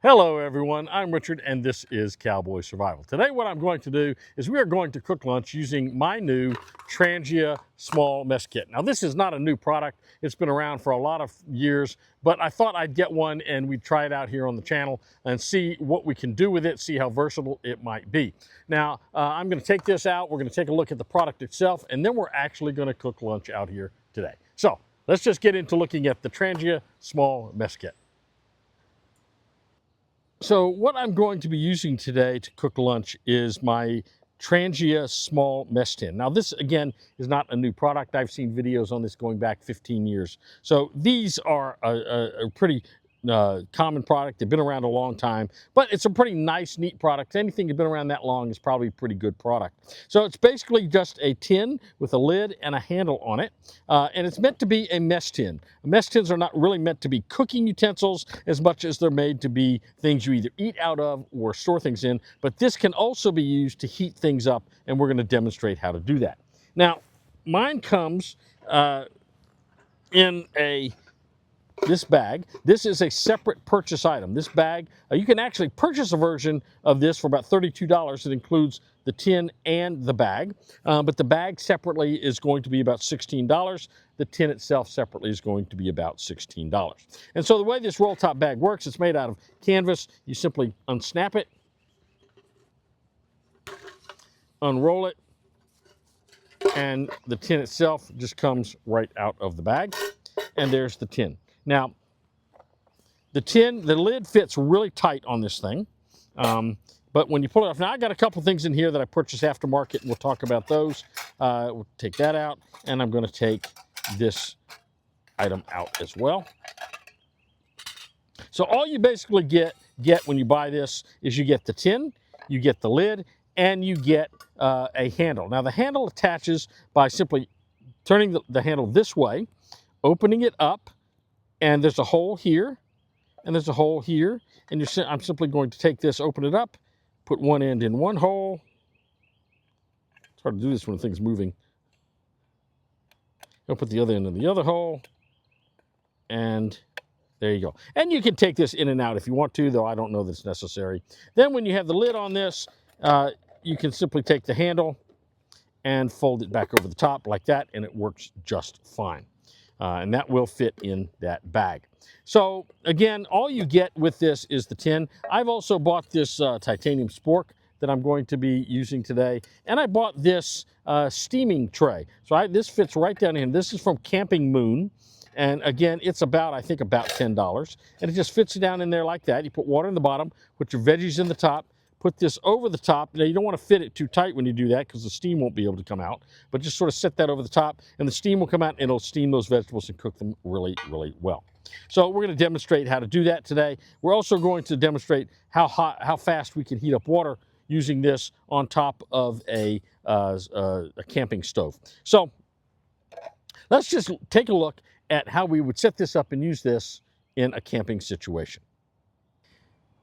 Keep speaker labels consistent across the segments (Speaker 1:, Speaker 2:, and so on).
Speaker 1: Hello everyone, I'm Richard and this is Cowboy Survival. Today what I'm going to do is we are going to cook lunch using my new Trangia small mess kit. Now this is not a new product, it's been around for a lot of years, but I thought I'd get one and we'd try it out here on the channel and see what we can do with it, see how versatile it might be. Now I'm going to take this out, we're going to take a look at the product itself, and then we're actually going to cook lunch out here today. So let's just get into looking at the Trangia small mess kit. So what I'm going to be using today to cook lunch is my Trangia small mess tin. Now this, again, is not a new product. I've seen videos on this going back 15 years. So these are a pretty common product. They've been around a long time, but it's a pretty nice, neat product. Anything that's been around that long is probably a pretty good product. So it's basically just a tin with a lid and a handle on it, and it's meant to be a mess tin. Mess tins are not really meant to be cooking utensils as much as they're made to be things you either eat out of or store things in, but this can also be used to heat things up, and we're going to demonstrate how to do that. Now, mine comes in this bag. This is a separate purchase item. This bag, you can actually purchase a version of this for about $32. It includes the tin and the bag, but the bag separately is going to be about $16. The tin itself separately is going to be about $16. And so the way this roll top bag works, it's made out of canvas. You simply unsnap it, unroll it, and the tin itself just comes right out of the bag. And there's the tin. Now, the lid fits really tight on this thing, but when you pull it off, now I got a couple things in here that I purchased aftermarket, and we'll talk about those. We'll take that out, and I'm going to take this item out as well. So all you basically get when you buy this is you get the tin, you get the lid, and you get a handle. Now the handle attaches by simply turning the handle this way, opening it up, and there's a hole here, and there's a hole here, and I'm simply going to take this, open it up, put one end in one hole. It's hard to do this when the thing's moving. I'll put the other end in the other hole, and there you go. And you can take this in and out if you want to, though I don't know that's necessary. Then when you have the lid on this, you can simply take the handle and fold it back over the top like that, and it works just fine. And that will fit in that bag. So again, all you get with this is the tin. I've also bought this titanium spork that I'm going to be using today, and I bought this steaming tray. So this fits right down in. This is from Camping Moon, and again, it's I think about $10, and it just fits down in there like that. You put water in the bottom, put your veggies in the top, put this over the top. Now, you don't want to fit it too tight when you do that because the steam won't be able to come out, but just sort of set that over the top, and the steam will come out, and it'll steam those vegetables and cook them really, really well. So we're going to demonstrate how to do that today. We're also going to demonstrate how fast we can heat up water using this on top of a camping stove. So let's just take a look at how we would set this up and use this in a camping situation.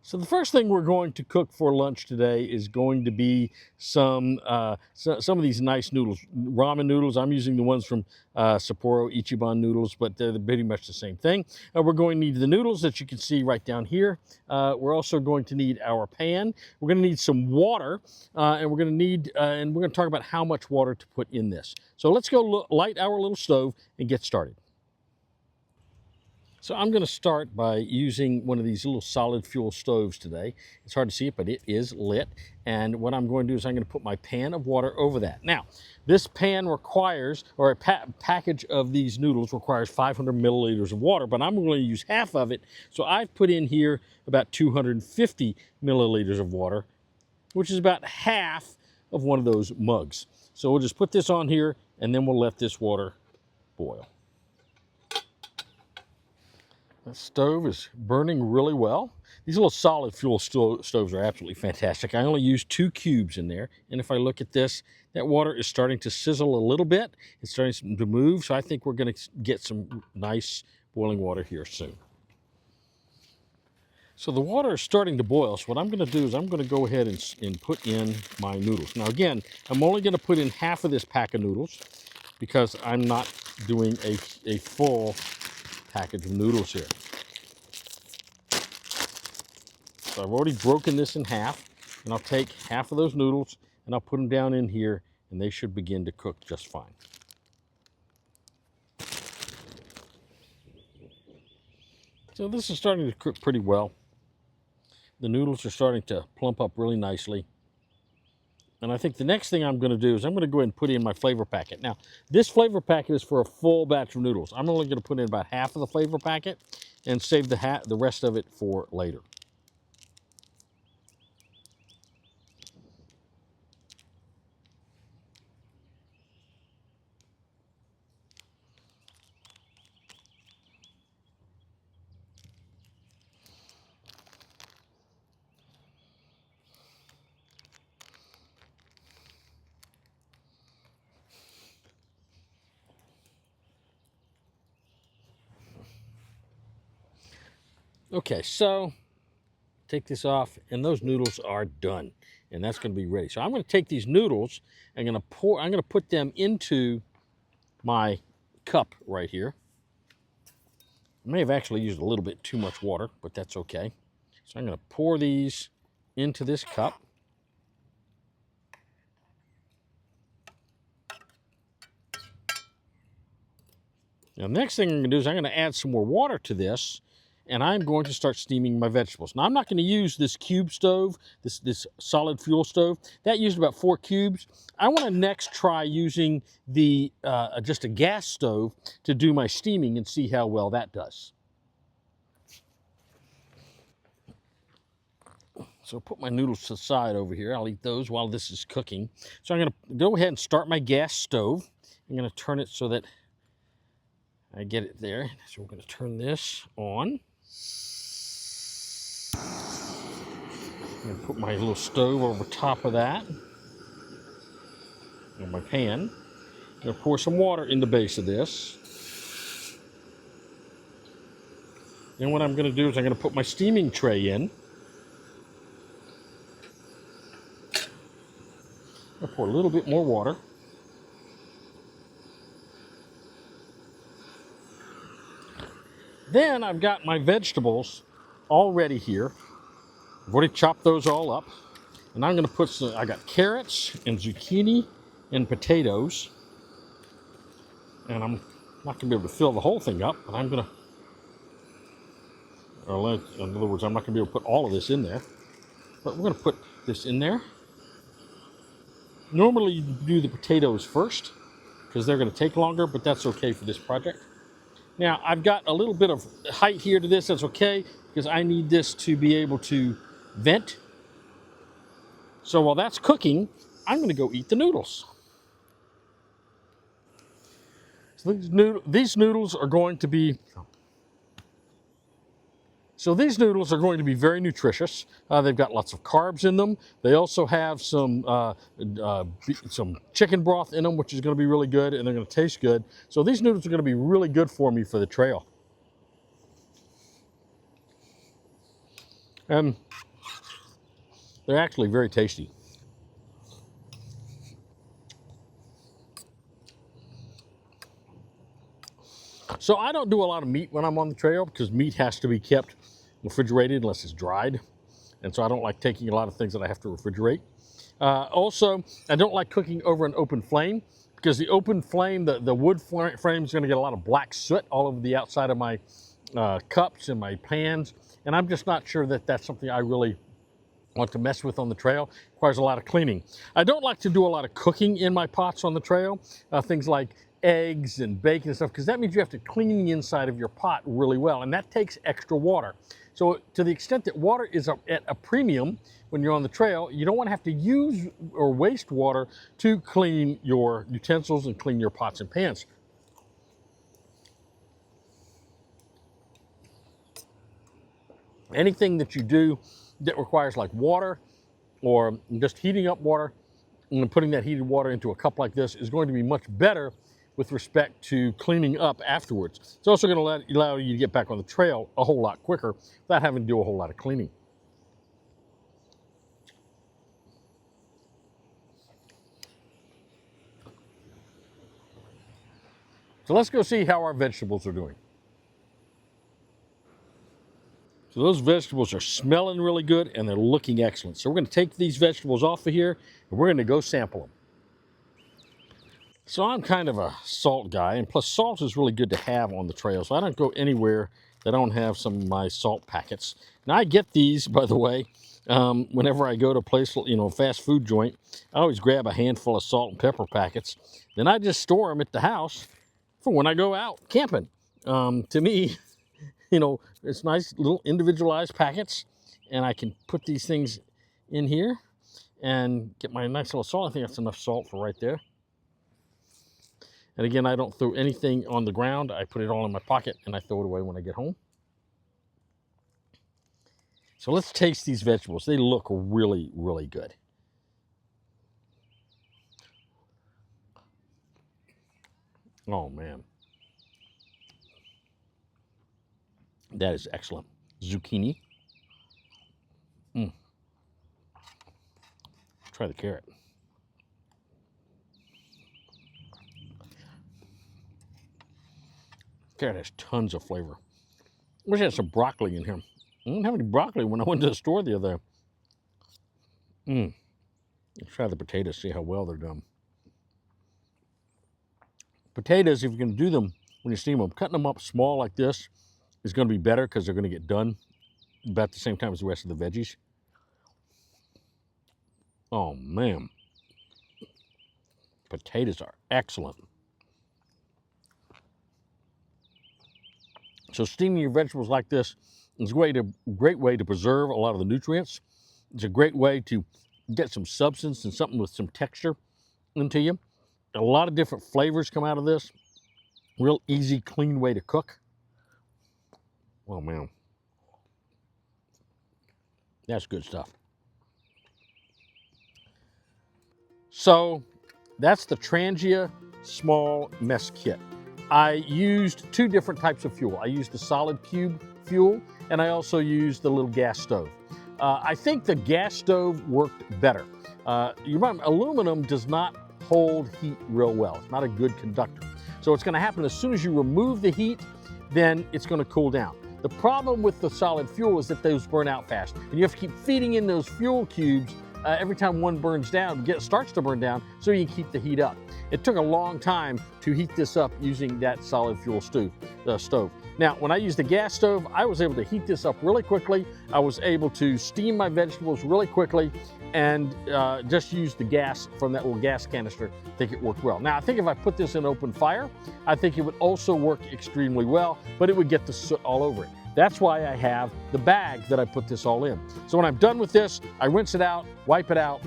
Speaker 1: So the first thing we're going to cook for lunch today is going to be some of these nice noodles, ramen noodles. I'm using the ones from Sapporo Ichiban noodles, but they're pretty much the same thing. We're going to need the noodles that you can see right down here. We're also going to need our pan. We're going to need some water, and we're going to talk about how much water to put in this. So let's go light our little stove and get started. So I'm going to start by using one of these little solid fuel stoves today. It's hard to see it, but it is lit. And what I'm going to do is I'm going to put my pan of water over that. Now, this pan requires, or a package of these noodles requires 500 milliliters of water, but I'm going to use half of it. So I've put in here about 250 milliliters of water, which is about half of one of those mugs. So we'll just put this on here, and then we'll let this water boil. The stove is burning really well. These little solid fuel stoves are absolutely fantastic. I only use 2 cubes in there. And if I look at this, that water is starting to sizzle a little bit. It's starting to move. So I think we're going to get some nice boiling water here soon. So the water is starting to boil. So what I'm going to do is I'm going to go ahead and put in my noodles. Now again, I'm only going to put in half of this pack of noodles because I'm not doing a full package of noodles here. So I've already broken this in half, and I'll take half of those noodles and I'll put them down in here, and they should begin to cook just fine. So this is starting to cook pretty well. The noodles are starting to plump up really nicely. And I think the next thing I'm going to do is I'm going to go ahead and put in my flavor packet. Now, this flavor packet is for a full batch of noodles. I'm only going to put in about half of the flavor packet and save the rest of it for later. Okay, so take this off, and those noodles are done, and that's going to be ready. So I'm going to take these noodles, I'm going to put them into my cup right here. I may have actually used a little bit too much water, but that's okay. So I'm going to pour these into this cup. Now, the next thing I'm going to do is I'm going to add some more water to this, and I'm going to start steaming my vegetables. Now, I'm not going to use this cube stove, this solid fuel stove. That used about 4 cubes. I want to next try using the just a gas stove to do my steaming and see how well that does. So I'll put my noodles to the side over here. I'll eat those while this is cooking. So I'm going to go ahead and start my gas stove. I'm going to turn it so that I get it there. So we're going to turn this on. I'm going to put my little stove over top of that. And my pan. I'm going to pour some water in the base of this. Then what I'm going to do is I'm going to put my steaming tray in. I'll pour a little bit more water. Then I've got my vegetables all ready here. I've already chopped those all up. And I'm going to put some, I got carrots and zucchini and potatoes. And I'm not going to be able to fill the whole thing up, but I'm going to, in other words, I'm not going to be able to put all of this in there. But we're going to put this in there. Normally you do the potatoes first because they're going to take longer, but that's okay for this project. Now, I've got a little bit of height here to this. That's okay because I need this to be able to vent. So while that's cooking, I'm going to go eat the noodles. So these noodles are going to be very nutritious. They've got lots of carbs in them. They also have some chicken broth in them, which is going to be really good, and they're going to taste good. So these noodles are going to be really good for me for the trail. And they're actually very tasty. So I don't do a lot of meat when I'm on the trail because meat has to be kept refrigerated unless it's dried. And so I don't like taking a lot of things that I have to refrigerate. Also, I don't like cooking over an open flame because the open flame, the wood frame is going to get a lot of black soot all over the outside of my cups and my pans. And I'm just not sure that that's something I really want to mess with on the trail. It requires a lot of cleaning. I don't like to do a lot of cooking in my pots on the trail. Things like eggs and bacon and stuff, because that means you have to clean the inside of your pot really well, and that takes extra water. So to the extent that water is at a premium when you're on the trail, you don't want to have to use or waste water to clean your utensils and clean your pots and pans. Anything that you do that requires like water or just heating up water and putting that heated water into a cup like this is going to be much better with respect to cleaning up afterwards. It's also going to allow you to get back on the trail a whole lot quicker without having to do a whole lot of cleaning. So let's go see how our vegetables are doing. So those vegetables are smelling really good and they're looking excellent. So we're going to take these vegetables off of here and we're going to go sample them. So I'm kind of a salt guy, and plus salt is really good to have on the trail. So I don't go anywhere that I don't have some of my salt packets. Now I get these, by the way, whenever I go to a place, fast food joint. I always grab a handful of salt and pepper packets. Then I just store them at the house for when I go out camping. To me, it's nice little individualized packets, and I can put these things in here and get my nice little salt. I think that's enough salt for right there. And again, I don't throw anything on the ground. I put it all in my pocket and I throw it away when I get home. So let's taste these vegetables. They look really, really good. Oh man. That is excellent. Zucchini. Try the carrot. Carrot has tons of flavor. I wish I had some broccoli in here. I didn't have any broccoli when I went to the store the other day. Let's try the potatoes, see how well they're done. Potatoes, if you're going to do them when you steam them, cutting them up small like this is going to be better because they're going to get done about the same time as the rest of the veggies. Oh man, potatoes are excellent. So steaming your vegetables like this is a great way to preserve a lot of the nutrients. It's a great way to get some substance and something with some texture into you. A lot of different flavors come out of this. Real easy, clean way to cook. Oh man, that's good stuff. So that's the Trangia small mess kit. I used two different types of fuel. I used the solid cube fuel, and I also used the little gas stove. I think the gas stove worked better. You remember, aluminum does not hold heat real well. It's not a good conductor. So what's going to happen as soon as you remove the heat, then it's going to cool down. The problem with the solid fuel is that those burn out fast, and you have to keep feeding in those fuel cubes every time one burns down, starts to burn down, so you can keep the heat up. It took a long time to heat this up using that solid fuel stove. Now, when I used the gas stove, I was able to heat this up really quickly. I was able to steam my vegetables really quickly and just use the gas from that little gas canister. I think it worked well. Now, I think if I put this in open fire, I think it would also work extremely well, but it would get the soot all over it. That's why I have the bag that I put this all in. So when I'm done with this, I rinse it out, wipe it out.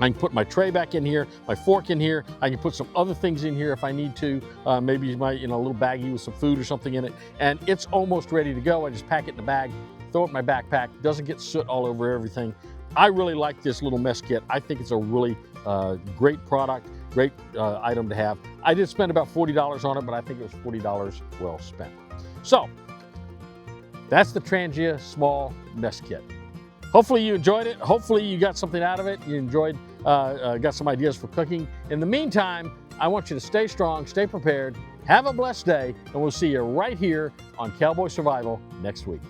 Speaker 1: I can put my tray back in here, my fork in here. I can put some other things in here if I need to. Maybe my little baggie with some food or something in it. And it's almost ready to go. I just pack it in a bag, throw it in my backpack. Doesn't get soot all over everything. I really like this little mess kit. I think it's a really great product, great item to have. I did spend about $40 on it, but I think it was $40 well spent. So that's the Trangia small mess kit. Hopefully you enjoyed it. Hopefully you got something out of it. You enjoyed, got some ideas for cooking. In the meantime, I want you to stay strong, stay prepared, have a blessed day, and we'll see you right here on Cowboy Survival next week.